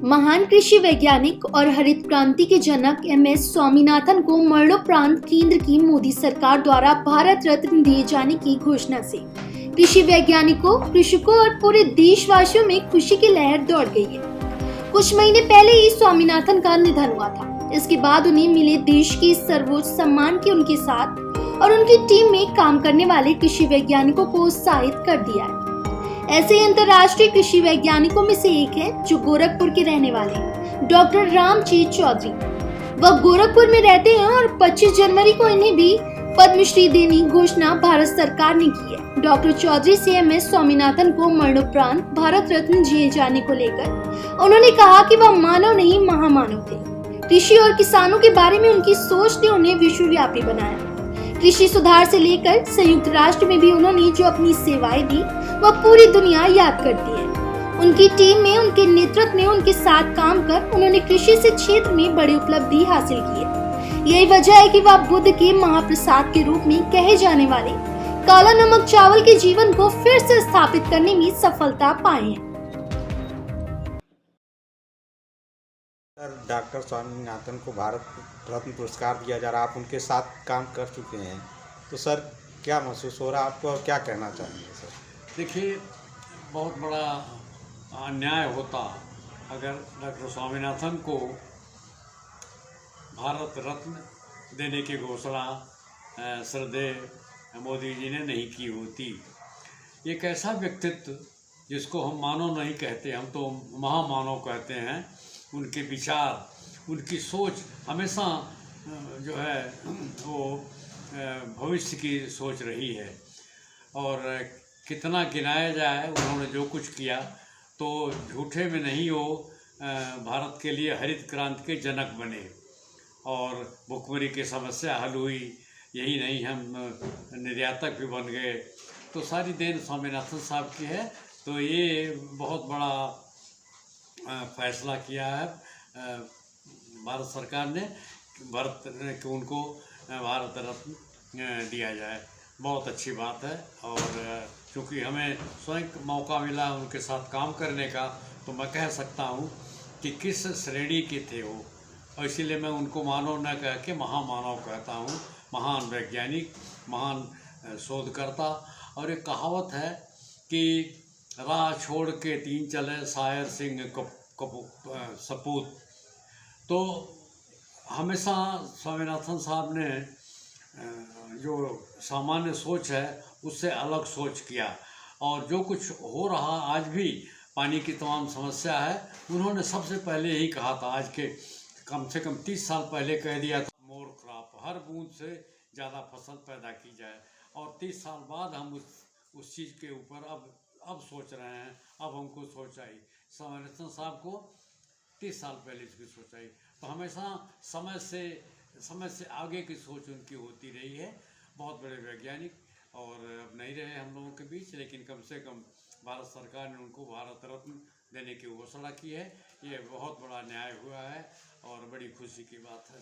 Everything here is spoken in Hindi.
महान कृषि वैज्ञानिक और हरित क्रांति के जनक एम.एस. स्वामीनाथन को मरणोपरांत केंद्र की मोदी सरकार द्वारा भारत रत्न दिए जाने की घोषणा से कृषि वैज्ञानिकों, कृषकों और पूरे देशवासियों में खुशी की लहर दौड़ गई है। कुछ महीने पहले ही स्वामीनाथन का निधन हुआ था। इसके बाद उन्हें मिले देश के सर्वोच्च सम्मान के उनके साथ और उनकी टीम में काम करने वाले कृषि वैज्ञानिकों को उत्साहित कर दिया है। ऐसे ही अंतर्राष्ट्रीय कृषि वैज्ञानिकों में से एक है जो गोरखपुर के रहने वाले डॉक्टर रामचीत चौधरी। वह गोरखपुर में रहते हैं और 25 जनवरी को इन्हें भी पद्मश्री देने की घोषणा भारत सरकार ने की है। डॉक्टर चौधरी से एम.एस. स्वामीनाथन को मरणोपरांत भारत रत्न दिए जाने को लेकर उन्होंने कहा कि वह मानव नहीं महामानव थे। कृषि और किसानों के बारे में उनकी सोच ने उन्हें विश्वव्यापी बनाया। कृषि सुधार से लेकर संयुक्त राष्ट्र में भी उन्होंने जो अपनी सेवाएं दी वह पूरी दुनिया याद करती है। उनकी टीम में, उनके नेतृत्व में उनके साथ काम कर उन्होंने कृषि से क्षेत्र में बड़ी उपलब्धि हासिल की है। यही वजह है कि वह बुद्ध के महाप्रसाद के रूप में कहे जाने वाले काला नमक चावल के जीवन को फिर से स्थापित करने में सफलता पाए हैं। सर, डॉक्टर स्वामीनाथन को भारत रत्न पुरस्कार दिया जा रहा है। आप उनके साथ काम कर चुके हैं, तो सर क्या महसूस हो रहा है आपको और क्या कहना चाहेंगे सर? देखिए, बहुत बड़ा अन्याय होता अगर डॉक्टर स्वामीनाथन को भारत रत्न देने की घोषणा श्रद्धेय मोदी जी ने नहीं की होती। एक ऐसा व्यक्तित्व जिसको हम मानव नहीं कहते, हम तो महामानव कहते हैं। उनके विचार, उनकी सोच हमेशा जो है वो भविष्य की सोच रही है। और कितना गिनाया जाए, उन्होंने जो कुछ किया तो झूठे में नहीं वो भारत के लिए हरित क्रांति के जनक बने और भुखमरी की समस्या हल हुई। यही नहीं, हम निर्यातक भी बन गए। तो सारी देन स्वामीनाथन साहब की है। तो ये बहुत बड़ा फैसला किया है भारत सरकार ने कि उनको भारत रत्न दिया जाए। बहुत अच्छी बात है। और चूँकि हमें स्वयं मौका मिला उनके साथ काम करने का, तो मैं कह सकता हूँ कि किस श्रेणी के थे वो, और इसीलिए मैं उनको मानव न कह के महामानव कहता हूँ। महान वैज्ञानिक, महान शोधकर्ता। और एक कहावत है कि राह छोड़ के तीन चले शायर सिंह सपूत। तो हमेशा स्वामीनाथन साहब ने जो सामान्य सोच है उससे अलग सोच किया। और जो कुछ हो रहा आज भी, पानी की तमाम समस्या है, उन्होंने सबसे पहले यही कहा था। आज के कम से कम 30 साल पहले कह दिया था, मोर क्रॉप, हर बूंद से ज़्यादा फसल पैदा की जाए। और 30 साल बाद हम उस चीज़ के ऊपर अब सोच रहे हैं। अब हमको सोच आई, स्वामीनाथन साहब को 30 साल पहले इसकी सोच आई। तो हमेशा समय से आगे की सोच उनकी होती रही है। बहुत बड़े वैज्ञानिक, और अब नहीं रहे हम लोगों के बीच, लेकिन कम से कम भारत सरकार ने उनको भारत रत्न देने की घोषणा की है। ये बहुत बड़ा न्याय हुआ है और बड़ी खुशी की बात है।